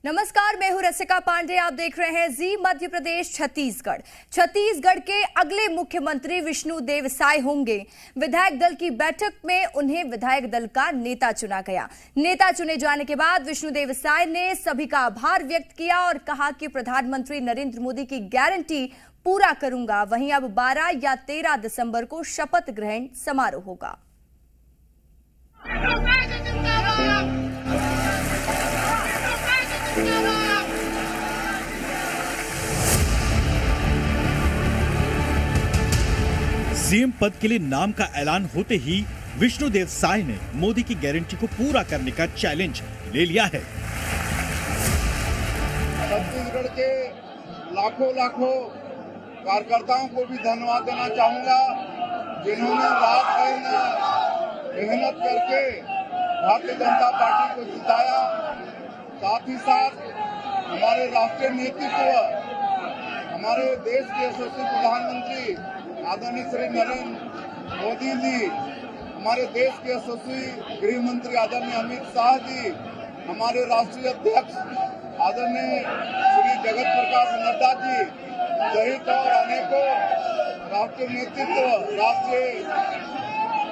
नमस्कार, मैं हूं रसिका पांडे। आप देख रहे हैं जी मध्य प्रदेश छत्तीसगढ़। छत्तीसगढ़ के अगले मुख्यमंत्री विष्णुदेव साय होंगे। विधायक दल की बैठक में उन्हें विधायक दल का नेता चुना गया। नेता चुने जाने के बाद विष्णुदेव साय ने सभी का आभार व्यक्त किया और कहा कि प्रधानमंत्री नरेंद्र मोदी की गारंटी पूरा करूंगा। वहीं अब 12 या 13 दिसंबर को शपथ ग्रहण समारोह होगा। सीएम पद के लिए नाम का ऐलान होते ही विष्णुदेव साय ने मोदी की गारंटी को पूरा करने का चैलेंज ले लिया है। छत्तीसगढ़ के लाखों कार्यकर्ताओं को भी धन्यवाद देना चाहूंगा, जिन्होंने रात दिन मेहनत करके भारतीय जनता पार्टी को जिताया। साथ ही साथ हमारे राष्ट्रीय नेतृत्व, हमारे देश के यशस्वी प्रधानमंत्री आदरणीय श्री नरेंद्र मोदी जी, हमारे देश के यशस्वी गृह मंत्री आदरणीय अमित शाह जी, हमारे राष्ट्रीय अध्यक्ष आदरणीय श्री जगत प्रकाश नड्डा जी सहित और अनेकों राष्ट्रीय नेतृत्व,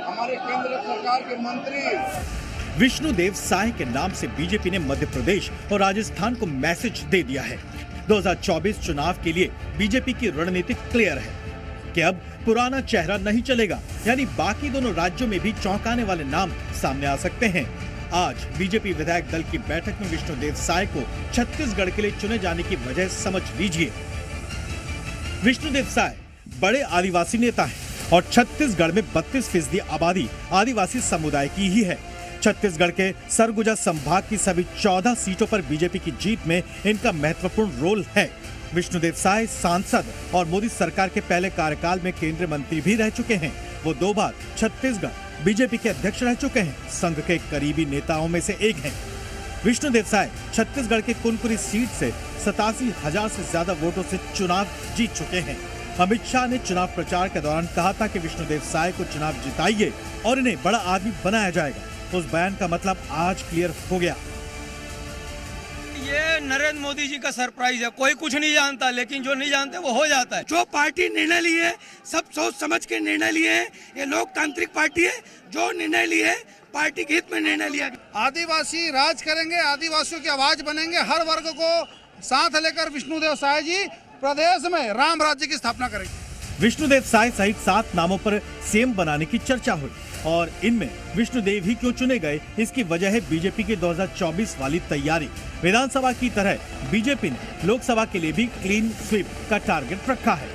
हमारे केंद्र सरकार के मंत्री। विष्णुदेव साय के नाम से बीजेपी ने मध्य प्रदेश और राजस्थान को मैसेज दे दिया है। 2024 चुनाव के लिए बीजेपी की रणनीति क्लियर है कि अब पुराना चेहरा नहीं चलेगा, यानी बाकी दोनों राज्यों में भी चौंकाने वाले नाम सामने आ सकते हैं। आज बीजेपी विधायक दल की बैठक में विष्णुदेव साय को छत्तीसगढ़ के लिए चुने जाने की वजह समझ लीजिए। विष्णुदेव साय बड़े आदिवासी नेता हैं और छत्तीसगढ़ में 32% आबादी आदिवासी समुदाय की ही है। छत्तीसगढ़ के सरगुजा संभाग की सभी 14 सीटों पर बीजेपी की जीत में इनका महत्वपूर्ण रोल है। विष्णुदेव साय सांसद और मोदी सरकार के पहले कार्यकाल में केंद्रीय मंत्री भी रह चुके हैं। वो 2 बार छत्तीसगढ़ बीजेपी के अध्यक्ष रह चुके हैं। संघ के करीबी नेताओं में से एक हैं। विष्णुदेव साय छत्तीसगढ़ के कुनकुरी सीट से 87,000 से ज्यादा वोटों से चुनाव जीत चुके हैं। अमित शाह ने चुनाव प्रचार के दौरान कहा था कि विष्णुदेव साय को चुनाव जिताइए और इन्हें बड़ा आदमी बनाया जाएगा। उस बयान का मतलब आज क्लियर हो गया। ये नरेंद्र मोदी जी का सरप्राइज है। कोई कुछ नहीं जानता, लेकिन जो नहीं जानते वो हो जाता है। जो पार्टी निर्णय लिए, सब सोच समझ के निर्णय लिए हैं। ये लोकतांत्रिक पार्टी है, जो निर्णय लिए पार्टी के हित में निर्णय लिया। आदिवासी राज करेंगे, आदिवासियों की आवाज बनेंगे। हर वर्ग को साथ लेकर विष्णुदेव साय जी प्रदेश में राम राज्य की स्थापना करेंगे। विष्णुदेव साय सहित 7 नामों पर सीएम बनाने की चर्चा हुई और इनमें विष्णुदेव ही क्यों चुने गए, इसकी वजह है बीजेपी की 2024 वाली तैयारी। विधानसभा की तरह बीजेपी ने लोकसभा के लिए भी क्लीन स्वीप का टारगेट रखा है।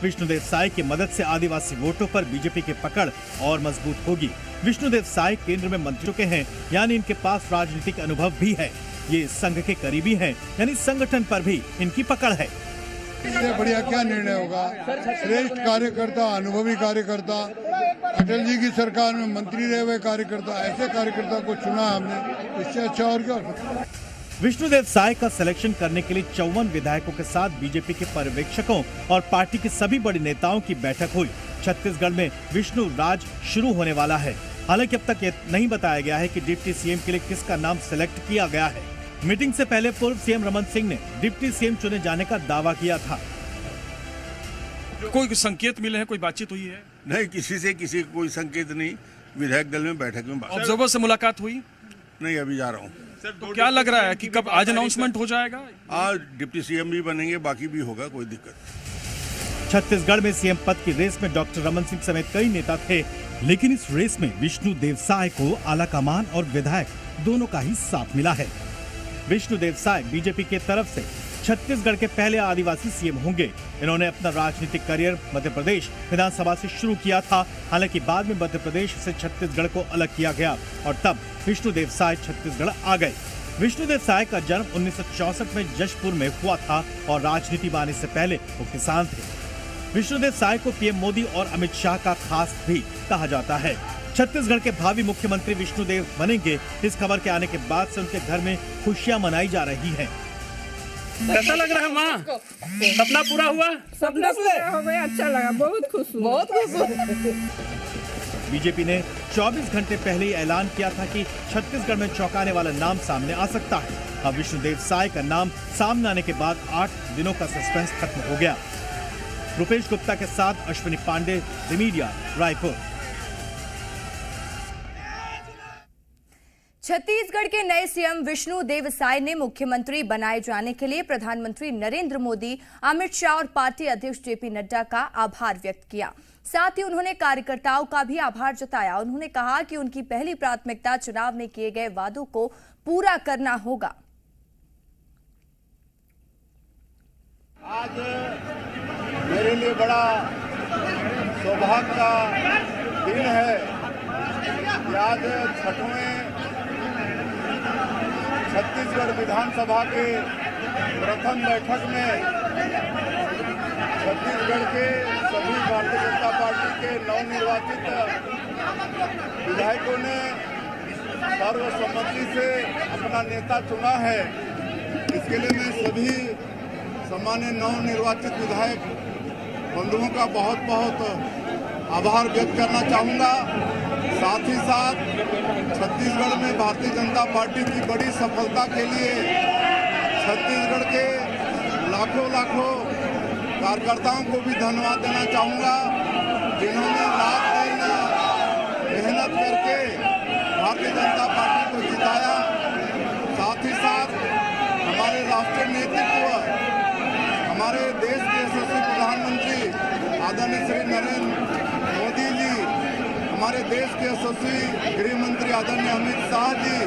विष्णुदेव साय की मदद से आदिवासी वोटों पर बीजेपी की पकड़ और मजबूत होगी। विष्णुदेव साय केंद्र में मंत्री चुके हैं, यानी इनके पास राजनीतिक अनुभव भी है। ये संघ के करीबी हैं, यानी संगठन पर भी इनकी पकड़ है। इससे बढ़िया क्या निर्णय होगा। श्रेष्ठ कार्यकर्ता, अनुभवी कार्यकर्ता, अटल जी की सरकार में मंत्री रहे हुए कार्यकर्ता, ऐसे कार्यकर्ता को चुना हमने। इससे अच्छा और क्या हो सकता है। विष्णुदेव साय का सिलेक्शन करने के लिए 54 विधायकों के साथ बीजेपी के पर्यवेक्षकों और पार्टी के सभी बड़े नेताओं की बैठक हुई। छत्तीसगढ़ में विष्णु राज शुरू होने वाला है। हालांकि अब तक ये नहीं बताया गया है कि डिप्टी सीएम के लिए किसका नाम सिलेक्ट किया गया है। मीटिंग से पहले पूर्व सीएम रमन सिंह ने डिप्टी सीएम चुने जाने का दावा किया था। कोई संकेत मिले हैं, कोई बातचीत हुई है? नहीं, किसी से किसी को कोई संकेत नहीं। विधायक दल में बैठक में ऑब्जर्वर से मुलाकात हुई? नहीं, अभी जा रहा हूँ। तो क्या लग रहा है कि कब आज अनाउंसमेंट हो जाएगा? आज डिप्टी सीएम भी बनेंगे, बाकी भी होगा, कोई दिक्कत। छत्तीसगढ़ में सीएम पद की रेस में डॉक्टर रमन सिंह समेत कई नेता थे, लेकिन इस रेस में विष्णुदेव साय को आलाकमान और विधायक दोनों का ही साथ मिला है। विष्णुदेव साय बीजेपी के तरफ से छत्तीसगढ़ के पहले आदिवासी सीएम होंगे। इन्होंने अपना राजनीतिक करियर मध्य प्रदेश विधानसभा से शुरू किया था। हालांकि बाद में मध्य प्रदेश से छत्तीसगढ़ को अलग किया गया और तब विष्णुदेव साय छत्तीसगढ़ आ गए। विष्णुदेव साय का जन्म 1964 में जशपुर में हुआ था और राजनीति में आने से पहले वो किसान थे। विष्णुदेव साय को पीएम मोदी और अमित शाह का खास भी कहा जाता है। छत्तीसगढ़ के भावी मुख्यमंत्री विष्णुदेव बनेंगे। इस खबर के आने के बाद से उनके घर में खुशियां मनाई जा रही हैं। कैसा लग रहा है माँ? सपना पूरा हुआ? सपना पूरा हो गया, अच्छा लगा, बहुत खुश हूँ, बहुत खुश हूँ। बीजेपी ने 24 घंटे पहले ही ऐलान किया था कि छत्तीसगढ़ में चौंकाने वाला नाम सामने आ सकता है। अब विष्णुदेव साय का नाम सामने आने के बाद 8 दिनों का सस्पेंस खत्म हो गया। रुपेश गुप्ता के साथ अश्विनी पांडे, द मीडिया, रायपुर। छत्तीसगढ़ के नए सीएम विष्णुदेव साय ने मुख्यमंत्री बनाए जाने के लिए प्रधानमंत्री नरेंद्र मोदी, अमित शाह और पार्टी अध्यक्ष जेपी नड्डा का आभार व्यक्त किया। साथ ही उन्होंने कार्यकर्ताओं का भी आभार जताया। उन्होंने कहा कि उनकी पहली प्राथमिकता चुनाव में किए गए वादों को पूरा करना होगा। आज मेरे लिए बड़ा सौभाग्य का दिन है कि आज 6वें छत्तीसगढ़ विधानसभा के प्रथम बैठक में छत्तीसगढ़ के सभी भारतीय जनता पार्टी के नवनिर्वाचित विधायकों ने सर्वसम्मति से अपना नेता चुना है। इसके लिए मैं सभी सम्मानित नवनिर्वाचित विधायक बंधुओं का बहुत बहुत आभार व्यक्त करना चाहूँगा। साथ ही साथ छत्तीसगढ़ में भारतीय जनता पार्टी की बड़ी सफलता के लिए छत्तीसगढ़ के लाखों कार्यकर्ताओं को भी धन्यवाद देना चाहूँगा, जिन्होंने रात दिन मेहनत करके भारतीय जनता पार्टी को जिताया। साथ ही साथ हमारे राष्ट्रीय नेतृत्व, हमारे देश के यशस्वी प्रधानमंत्री आदरणीय श्री नरेंद्र मोदी जी, हमारे देश के यशस्वी गृह मंत्री आदरणीय अमित शाह जी,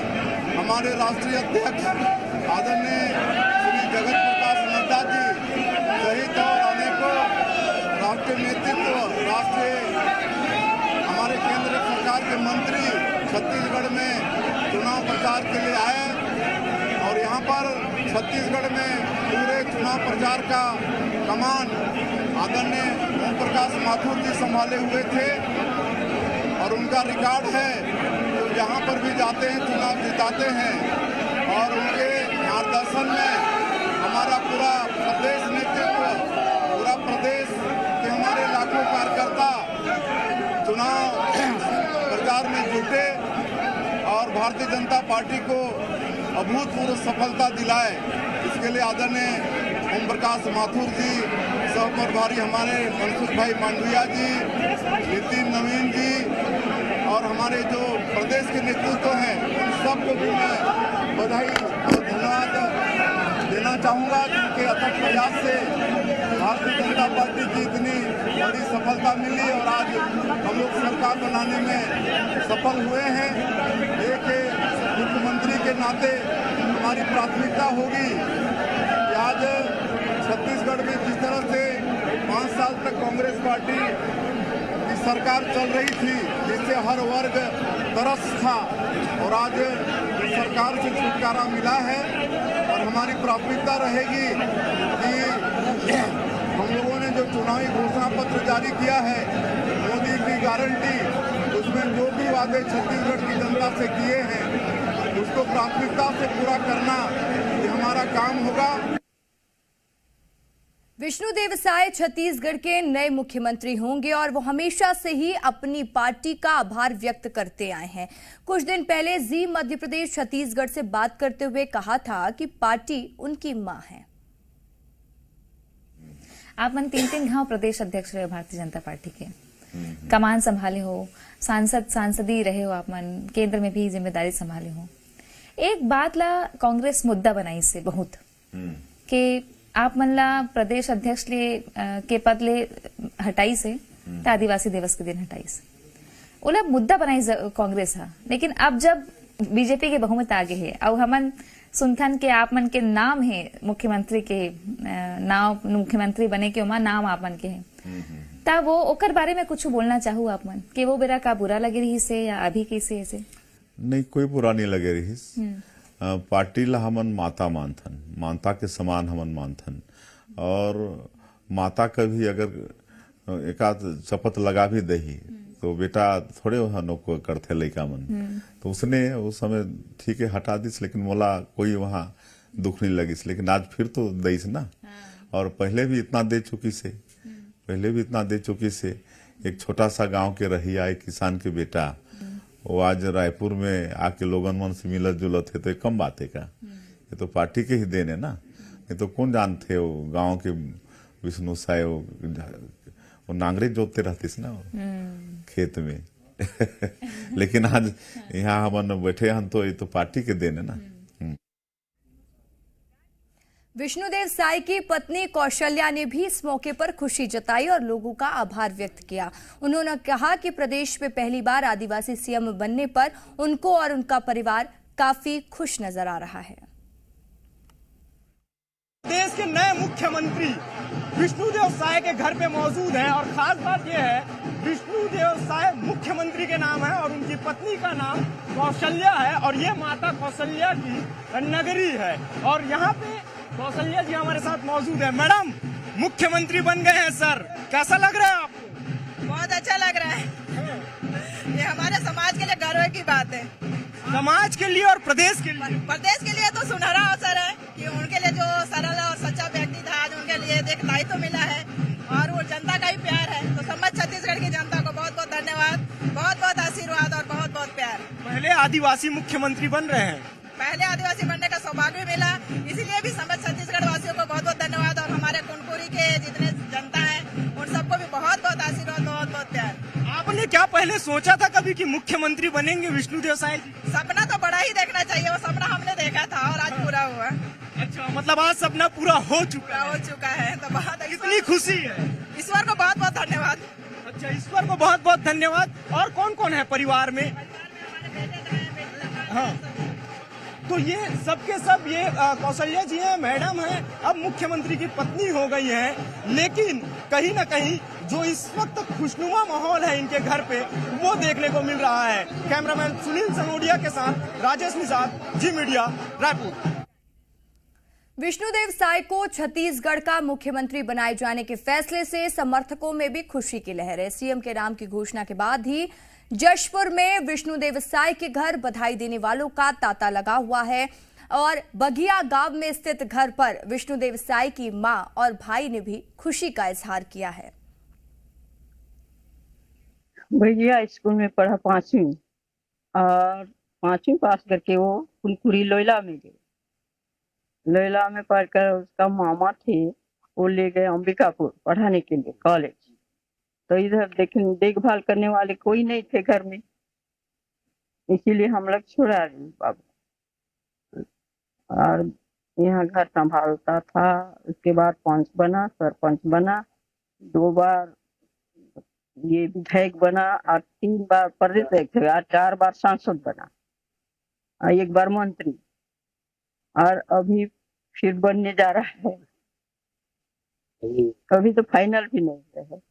हमारे राष्ट्रीय अध्यक्ष आदरणीय श्री जगत प्रकाश नड्डा जी सहित और अनेकों राष्ट्रीय नेतृत्व, हमारे केंद्र सरकार के मंत्री छत्तीसगढ़ में चुनाव प्रचार के लिए आए और यहाँ पर छत्तीसगढ़ में पूरे चुनाव प्रचार का कमान आदरणीय ओम प्रकाश माथुर जी संभाले हुए थे और उनका रिकॉर्ड है, तो जहाँ पर भी जाते हैं चुनाव जिताते हैं और उनके मार्गदर्शन में हमारा पूरा प्रदेश नेतृत्व, पूरा प्रदेश के हमारे लाखों कार्यकर्ता चुनाव प्रचार में जुटे और भारतीय जनता पार्टी को अभूतपूर्व सफलता दिलाए। इसके लिए आदरणीय ओम प्रकाश माथुर जी, सह प्रभारी हमारे मनसुख भाई मांडविया जी, नितिन नवीन जी और हमारे जो प्रदेश के नेतृत्व हैं, उन सबको भी मैं बधाई और धन्यवाद देना चाहूँगा, क्योंकि अथक प्रयास से भारतीय जनता पार्टी की इतनी बड़ी सफलता मिली और आज हम लोग सरकार बनाने में सफल हुए हैं। एक मुख्यमंत्री के नाते हमारी प्राथमिकता होगी कि आज छत्तीसगढ़ में जिस तरह से 5 साल तक कांग्रेस पार्टी की सरकार चल रही थी, जिससे हर वर्ग तरस था, और आज सरकार से छुटकारा मिला है और हमारी प्राथमिकता रहेगी कि हम लोगों ने जो चुनावी घोषणा पत्र जारी किया है, मोदी की गारंटी, उसमें जो भी वादे छत्तीसगढ़ की जनता से किए हैं उसको प्राथमिकता से पूरा करना, ये हमारा काम होगा। विष्णुदेव साय छत्तीसगढ़ के नए मुख्यमंत्री होंगे और वो हमेशा से ही अपनी पार्टी का आभार व्यक्त करते आए हैं। कुछ दिन पहले जी मध्य प्रदेश छत्तीसगढ़ से बात करते हुए कहा था कि पार्टी उनकी मां है। आप मन 3 घाव प्रदेश अध्यक्ष रहे हो भारतीय जनता पार्टी के, कमान संभाले हो, सांसदी रहे हो, आप मन केंद्र में भी जिम्मेदारी संभाले हो। एक बात ला कांग्रेस मुद्दा बनाई से बहुत कि आप मन ला प्रदेश अध्यक्ष के पद ले हटाई से तो आदिवासी दिवस के दिन हटाई से, ओला मुद्दा बनाई कांग्रेस हा। लेकिन अब जब बीजेपी के बहुमत आगे है और हमन सुनथन के आप मन के नाम है मुख्यमंत्री के नाम, मुख्यमंत्री बने के उमा नाम आप मन के है, तब वो ओकर बारे में कुछ बोलना चाहूँ आप मन कि वो बेरा का बुरा लगे रही से या अभी कैसे ऐसे? नहीं, कोई बुरा नहीं लगे रही। पार्टी ला हमन माता मानथन, माता के समान हमन मानथन, और माता का भी अगर एकाध शपथ लगा भी दही तो बेटा थोड़े हनों को करते लड़का मन, तो उसने उस समय ठीक है हटा दिस, लेकिन मोला कोई वहाँ दुख नहीं लगिस। लेकिन आज फिर तो दईस ना, और पहले भी इतना दे चुकी से, एक छोटा सा गांव के रही आए किसान के बेटा, वो आज रायपुर में आके लोगन मन से मिलत जुलत है, तो एक कम बात है का? ये तो पार्टी के ही देन है ना। ये तो कौन जानते हो गांव के विष्णु साय वो नांगरे जोतते रहतीस ना खेत में लेकिन आज यहाँ हम बैठे हैं तो ये तो पार्टी के देन है ना। विष्णुदेव साय की पत्नी कौशल्या ने भी इस मौके पर खुशी जताई और लोगों का आभार व्यक्त किया। उन्होंने कहा कि प्रदेश में पहली बार आदिवासी सीएम बनने पर उनको और उनका परिवार काफी खुश नजर आ रहा है। देश के नए मुख्यमंत्री विष्णुदेव साय के घर पे मौजूद हैं और खास बात यह है विष्णुदेव साय मुख्यमंत्री के नाम है और उनकी पत्नी का नाम कौशल्या है और ये माता कौशल्या की नगरी है। और यहाँ पे कौशल्या जी हमारे साथ मौजूद है। मैडम, मुख्यमंत्री बन गए हैं सर, कैसा लग रहा है आपको? बहुत अच्छा लग रहा है। ये हमारे समाज के लिए गर्व की बात है। समाज के लिए और प्रदेश के लिए तो सुनहरा अवसर है कि उनके लिए जो सरल और सच्चा व्यक्ति था आज उनके लिए एक दायित्व तो मिला है और वो जनता का ही प्यार है। तो समस्त छत्तीसगढ़ की जनता को बहुत बहुत धन्यवाद, बहुत बहुत आशीर्वाद और बहुत बहुत प्यार। पहले आदिवासी मुख्यमंत्री बन रहे हैं, पहले आदिवासी बनने का सौभाग्य मिला, इसीलिए भी समस्त छत्तीसगढ़ वासियों को बहुत बहुत धन्यवाद और हमारे कुनकुरी के जितने जनता है उन सबको भी बहुत बहुत आशीर्वाद, बहुत बहुत प्यार। आपने क्या पहले सोचा था कभी कि मुख्यमंत्री बनेंगे विष्णुदेव साय जी? सपना तो बड़ा ही देखना चाहिए, वो सपना हमने देखा था और आज पूरा हुआ। अच्छा, मतलब आज सपना पूरा हो चुका है तो बहुत कितनी खुशी है। ईश्वर को बहुत बहुत धन्यवाद। अच्छा, ईश्वर को बहुत बहुत धन्यवाद। और कौन कौन है परिवार में? हाँ, तो ये सबके सब ये कौशल्या जी हैं, मैडम हैं, अब मुख्यमंत्री की पत्नी हो गई हैं। लेकिन कहीं ना कहीं जो इस वक्त खुशनुमा माहौल है इनके घर पे वो देखने को मिल रहा है। कैमरामैन सुनील सनोडिया के साथ राजेश निषाद, जी मीडिया, रायपुर। विष्णुदेव साय को छत्तीसगढ़ का मुख्यमंत्री बनाए जाने के फैसले से समर्थकों में भी खुशी की लहर है। सीएम के नाम की घोषणा के बाद ही जशपुर में विष्णुदेव साय के घर बधाई देने वालों का तांता लगा हुआ है और बघिया गांव में स्थित घर पर विष्णुदेव साय की मां और भाई ने भी खुशी का इजहार किया है। भैया स्कूल में पढ़ा 5वीं और 5वीं पास करके वो कुनकुरी लोयला में गए। लोयला में पढ़कर उसका मामा थे, वो ले गए अंबिकापुर पढ़ाने के लिए कॉलेज। तो इधर देखभाल करने वाले कोई नहीं थे घर में, इसीलिए हम लोग छुड़ा रहे बाबू। और यहाँ घर संभालता था, उसके बाद पंच बना, सरपंच बना, 2 बार ये विधायक बना और 3 बार प्रदेश अध्यक्ष और 4 बार सांसद बना और 1 बार मंत्री और अभी फिर बनने जा रहा है। अभी तो फाइनल भी नहीं है।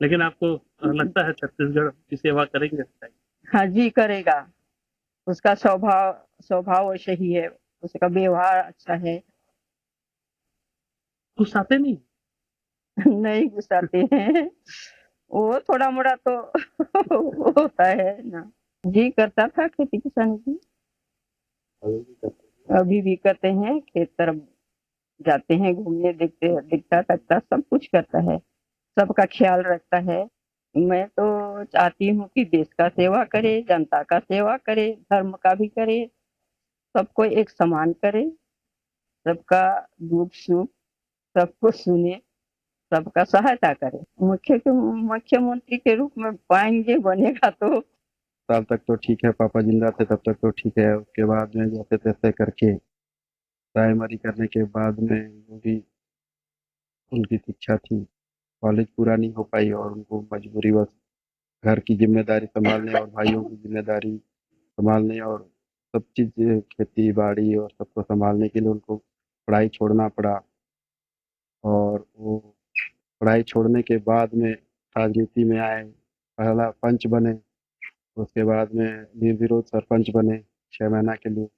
लेकिन आपको लगता है छत्तीसगढ़ की सेवा करेंगे? हाँ जी, करेगा। उसका स्वभाव वैसे ही है, उसका व्यवहार अच्छा है। गुस्साते नहीं? नहीं गुस्साते हैं, वो थोड़ा मोड़ा तो होता है ना। जी करता था खेती किसानी की, अभी भी करते हैं। खेत तरफ जाते हैं घूमने, दिखता तकता सब कुछ करता है, सबका ख्याल रखता है। मैं तो चाहती हूँ कि देश का सेवा करे, जनता का सेवा करे, धर्म का भी करे, सबको एक समान करे, सबका दुख सुख सबको सुने, सबका सहायता करे। मुख्यमंत्री के रूप में पाएंगे, बनेगा तो। साल तक तो ठीक है, पापा जिंदा थे तब तक तो ठीक है। उसके बाद में जैसे तैसे करके प्राइमरी करने के बाद में जो भी उनकी शिक्षा थी, कॉलेज पूरा नहीं हो पाई और उनको मजबूरीवश घर की जिम्मेदारी संभालने और भाइयों की जिम्मेदारी संभालने और सब चीज़ खेती बाड़ी और सबको संभालने के लिए उनको पढ़ाई छोड़ना पड़ा। और वो पढ़ाई छोड़ने के बाद में राजनीति में आए, पहला पंच बने, उसके बाद में निर्विरोध सरपंच बने 6 महीना के लिए।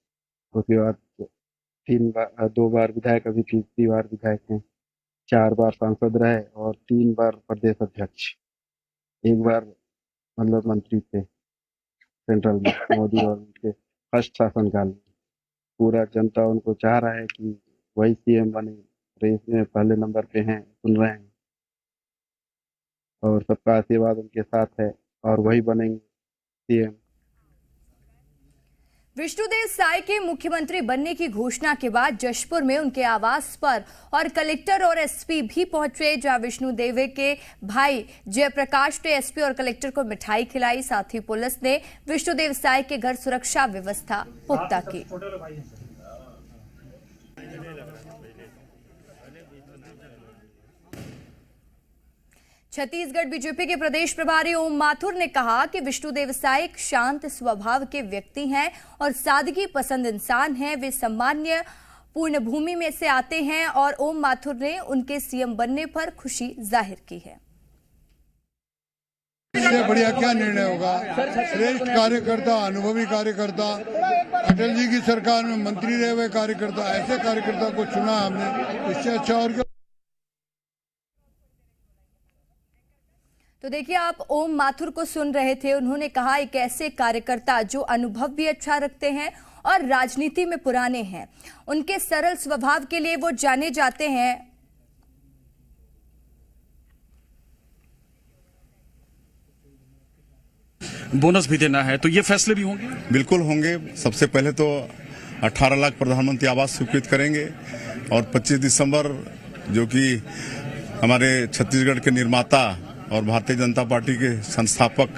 उसके बाद 2 बार विधायक, अभी 3री बार विधायक हैं, 4 बार सांसद रहे और 3 बार प्रदेश अध्यक्ष, 1 बार मतलब मंत्री थे सेंट्रल में मोदी और उनके फर्स्ट शासनकाल में। पूरा जनता उनको चाह रहा है कि वही सीएम बने, रेस में पहले नंबर पे हैं, सुन रहे हैं और सबका आशीर्वाद उनके साथ है और वही बनेंगे सीएम। विष्णुदेव साय के मुख्यमंत्री बनने की घोषणा के बाद जशपुर में उनके आवास पर और कलेक्टर और एसपी भी पहुंचे, जहां विष्णुदेव के भाई जयप्रकाश ने एसपी और कलेक्टर को मिठाई खिलाई। साथ ही पुलिस ने विष्णुदेव साय के घर सुरक्षा व्यवस्था पुख्ता की। छत्तीसगढ़ बीजेपी के प्रदेश प्रभारी ओम माथुर ने कहा कि विष्णुदेव साय एक शांत स्वभाव के व्यक्ति हैं और सादगी पसंद इंसान हैं। वे सामान्य पूर्ण भूमि में से आते हैं और ओम माथुर ने उनके सीएम बनने पर खुशी जाहिर की है। इससे बढ़िया क्या निर्णय होगा। श्रेष्ठ कार्यकर्ता, अनुभवी कार्यकर्ता, अटल जी की सरकार में मंत्री रहे हुए कार्यकर्ता, ऐसे कार्यकर्ता को चुना हमने, इससे अच्छा और क्या। तो देखिए, आप ओम माथुर को सुन रहे थे। उन्होंने कहा एक ऐसे कार्यकर्ता जो अनुभव भी अच्छा रखते हैं और राजनीति में पुराने हैं। उनके सरल स्वभाव के लिए वो जाने जाते हैं। बोनस भी देना है, तो ये फैसले भी होंगे? बिल्कुल होंगे। सबसे पहले तो 18 लाख प्रधानमंत्री आवास स्वीकृत करेंगे और 25 दिसंबर जो कि हमारे छत्तीसगढ़ के निर्माता और भारतीय जनता पार्टी के संस्थापक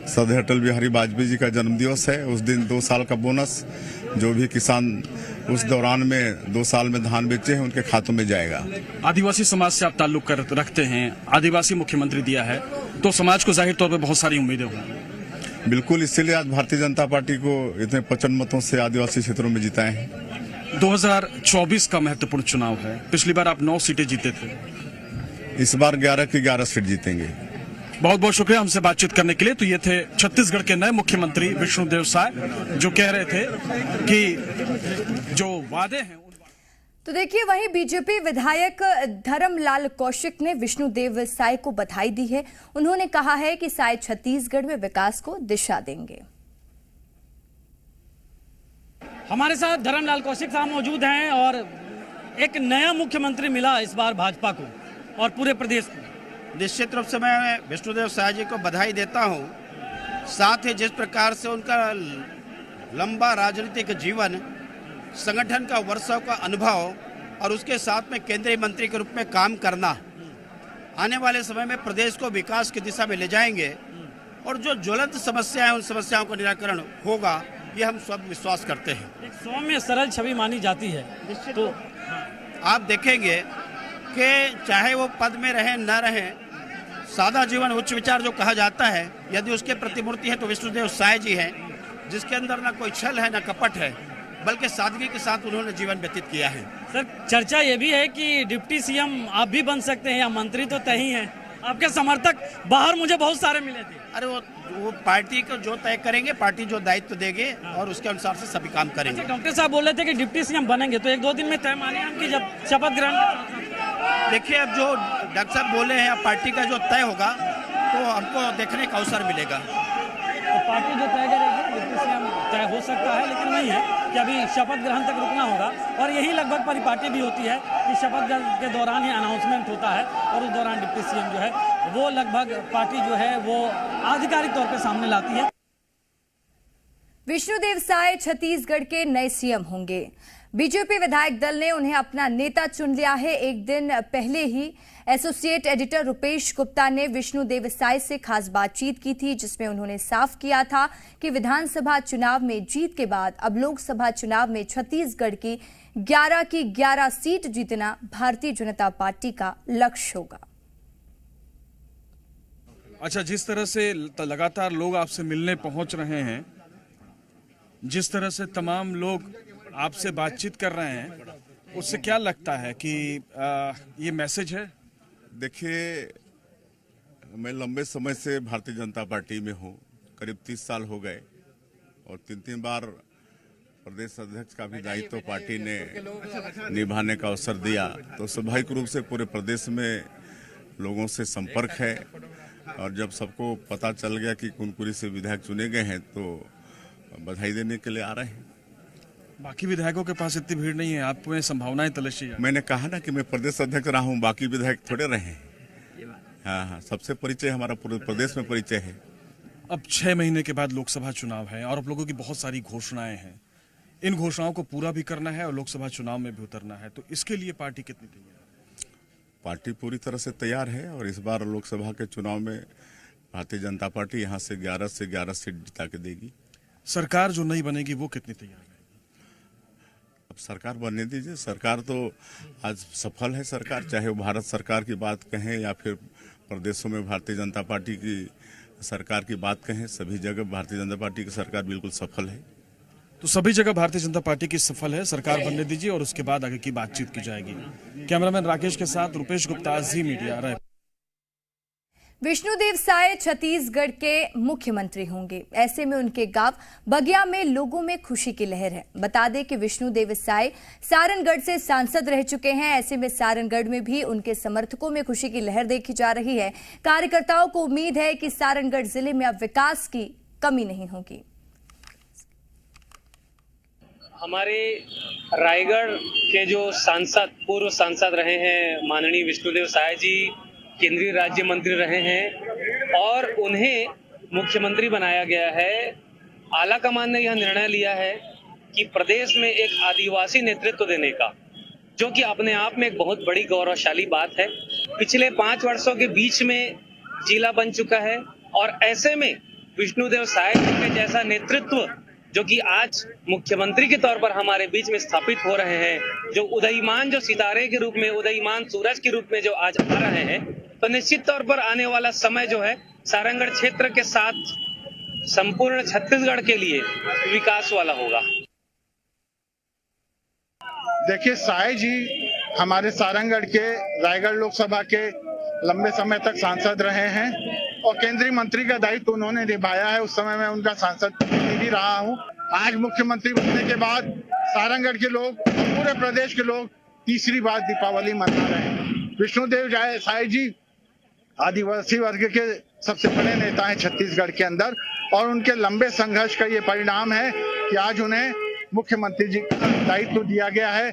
श्रद्धेय अटल बिहारी वाजपेयी जी का जन्मदिवस है। उस दिन 2 साल का बोनस जो भी किसान उस दौरान में 2 साल में धान बेचे हैं उनके खातों में जाएगा। आदिवासी समाज से आप ताल्लुक रखते हैं, आदिवासी मुख्यमंत्री दिया है, तो समाज को जाहिर तौर पर बहुत सारी उम्मीदें होंगी। बिल्कुल, इसीलिए आज भारतीय जनता पार्टी को इतने प्रचंड मतों से आदिवासी क्षेत्रों में जिताए हैं। 2024 का महत्वपूर्ण चुनाव है। पिछली बार आप 9 सीटें जीते थे, इस बार 11 की 11 सीट जीतेंगे। बहुत बहुत शुक्रिया हमसे बातचीत करने के लिए। तो ये थे छत्तीसगढ़ के नए मुख्यमंत्री विष्णुदेव साय, जो कह रहे थे कि जो वादे हैं। तो देखिए, वहीं बीजेपी विधायक धर्मलाल कौशिक ने विष्णुदेव साय को बधाई दी है। उन्होंने कहा है कि साय छत्तीसगढ़ में विकास को दिशा देंगे। हमारे साथ धर्मलाल कौशिक साहब मौजूद हैं और एक नया मुख्यमंत्री मिला इस बार भाजपा को और पूरे प्रदेश को। निश्चित रूप से मैं विष्णुदेव साय जी को बधाई देता हूं। साथ ही जिस प्रकार से उनका लंबा राजनीतिक जीवन, संगठन का वर्षों का अनुभव और उसके साथ में केंद्रीय मंत्री के रूप में काम करना, आने वाले समय में प्रदेश को विकास की दिशा में ले जाएंगे और जो ज्वलंत समस्याएं, उन समस्याओं का निराकरण होगा, ये हम सब विश्वास करते हैं। एक सौम्य सरल छवि मानी जाती है। तो आप देखेंगे कि चाहे वो पद में रहें न रहें, सादा जीवन उच्च विचार जो कहा जाता है, यदि उसके प्रतिमूर्ति है तो विष्णुदेव साय जी हैं, जिसके अंदर न कोई छल है न कपट है, बल्कि सादगी के साथ उन्होंने जीवन व्यतीत किया है। सर, चर्चा ये भी है कि डिप्टी सीएम आप भी बन सकते हैं या मंत्री तो तय ही हैं। आपके समर्थक बाहर मुझे बहुत सारे मिले थे। अरे वो पार्टी को जो तय करेंगे, पार्टी जो दायित्व देगी और उसके अनुसार से सभी काम करेंगे। डॉक्टर साहब बोल रहे थे कि डिप्टी सीएम बनेंगे, तो 1-2 दिन में तय माने हम कि जब शपथ ग्रहण। देखिए, अब जो डॉक्टर साहब बोले हैं, पार्टी का जो तय होगा तो हमको देखने का अवसर मिलेगा। तो पार्टी जो तय करेगी, डिप्टी सीएम तय हो सकता है, लेकिन नहीं है कि अभी शपथ ग्रहण तक रुकना होगा। और यही लगभग परिपाटी भी होती है कि शपथ ग्रहण के दौरान ही अनाउंसमेंट होता है और उस दौरान डिप्टी सीएम जो है वो लगभग पार्टी जो है वो आधिकारिक तौर पर सामने लाती है। विष्णुदेव साय छत्तीसगढ़ के नए सीएम होंगे। बीजेपी विधायक दल ने उन्हें अपना नेता चुन लिया है। एक दिन पहले ही एसोसिएट एडिटर रुपेश गुप्ता ने विष्णुदेव साय से खास बातचीत की थी, जिसमें उन्होंने साफ किया था कि विधानसभा चुनाव में जीत के बाद अब लोकसभा चुनाव में छत्तीसगढ़ की 11 की 11 सीट जीतना भारतीय जनता पार्टी का लक्ष्य होगा। अच्छा, जिस तरह से लगातार लोग आपसे मिलने पहुंच रहे हैं, जिस तरह से तमाम लोग आपसे बातचीत कर रहे हैं, उससे क्या लगता है कि ये मैसेज है? देखिए, मैं लंबे समय से भारतीय जनता पार्टी में हूँ, करीब 30 साल हो गए और 3 बार प्रदेश अध्यक्ष का भी दायित्व तो पार्टी ने निभाने का अवसर दिया। तो स्वाभाविक रूप से पूरे प्रदेश में लोगों से संपर्क है और जब सबको पता चल गया कि कुनकुरी से विधायक चुने गए हैं तो बधाई देने के लिए आ रहे हैं। बाकी विधायकों के पास इतनी भीड़ नहीं है, आप में संभावनाएं तलाशी है। मैंने कहा ना कि मैं प्रदेश अध्यक्ष रहा हूँ, बाकी विधायक थोड़े रहे हैं। हाँ, सबसे परिचय हमारा पूरे प्रदेश में परिचय है। अब 6 महीने के बाद लोकसभा चुनाव है और आप लोगों की बहुत सारी घोषणाएं हैं। इन घोषणाओं को पूरा भी करना है और लोकसभा चुनाव में भी उतरना है, तो इसके लिए पार्टी कितनी तैयार है? पार्टी पूरी तरह से तैयार है और इस बार लोकसभा के चुनाव में भारतीय जनता पार्टी यहां से 11 सीट जिता के देगी। सरकार जो नहीं बनेगी वो कितनी तैयार है? अब सरकार बनने दीजिए। सरकार तो आज सफल है सरकार, चाहे वो भारत सरकार की बात कहें या फिर प्रदेशों में भारतीय जनता पार्टी की सरकार की बात कहें, सभी जगह भारतीय जनता पार्टी की सरकार बिल्कुल सफल है। तो सभी जगह भारतीय जनता पार्टी की सफल है, सरकार बनने दीजिए और उसके बाद आगे की बातचीत की जाएगी। कैमरामैन राकेश के साथ रुपेश गुप्ता, जी मीडिया, रायपुर। विष्णुदेव साय छत्तीसगढ़ के मुख्यमंत्री होंगे। ऐसे में उनके गांव बगिया में लोगों में खुशी की लहर है। बता दें कि विष्णुदेव साय सारनगढ़ से सांसद रह चुके हैं। ऐसे में सारनगढ़ में भी उनके समर्थकों में खुशी की लहर देखी जा रही है। कार्यकर्ताओं को उम्मीद है कि सारनगढ़ जिले में अब विकास की कमी नहीं होगी। हमारे रायगढ़ के जो सांसद, पूर्व सांसद रहे हैं माननीय विष्णुदेव साय जी, केंद्रीय राज्य मंत्री रहे हैं और उन्हें मुख्यमंत्री बनाया गया है। आला कमान ने यह निर्णय लिया है कि प्रदेश में एक आदिवासी नेतृत्व देने का, जो कि अपने आप में एक बहुत बड़ी गौरवशाली बात है। पिछले 5 वर्षों के बीच में जिला बन चुका है और ऐसे में विष्णुदेव साय जी के जैसा नेतृत्व जो कि आज मुख्यमंत्री के तौर पर हमारे बीच में स्थापित हो रहे हैं, जो उदयमान, जो सितारे के रूप में, उदयमान सूरज के रूप में जो आज आ रहे हैं, तो निश्चित तौर पर आने वाला समय जो है सारंगढ़ क्षेत्र के साथ संपूर्ण छत्तीसगढ़ के लिए विकास वाला होगा। देखिए, साय जी हमारे सारंगढ़ के रायगढ़ लोकसभा के लंबे समय तक सांसद रहे हैं और केंद्रीय मंत्री का दायित्व उन्होंने निभाया है। उस समय मैं उनका सांसद भी रहा हूं। आज मुख्यमंत्री बनने के बाद सारंगढ़ के लोग, पूरे प्रदेश के लोग तीसरी बार दीपावली मना रहे हैं। विष्णुदेव साय जी आदिवासी वर्ग के सबसे बड़े नेता हैं छत्तीसगढ़ के अंदर और उनके लंबे संघर्ष का ये परिणाम है कि आज उन्हें मुख्यमंत्री जी का दायित्व दिया गया है।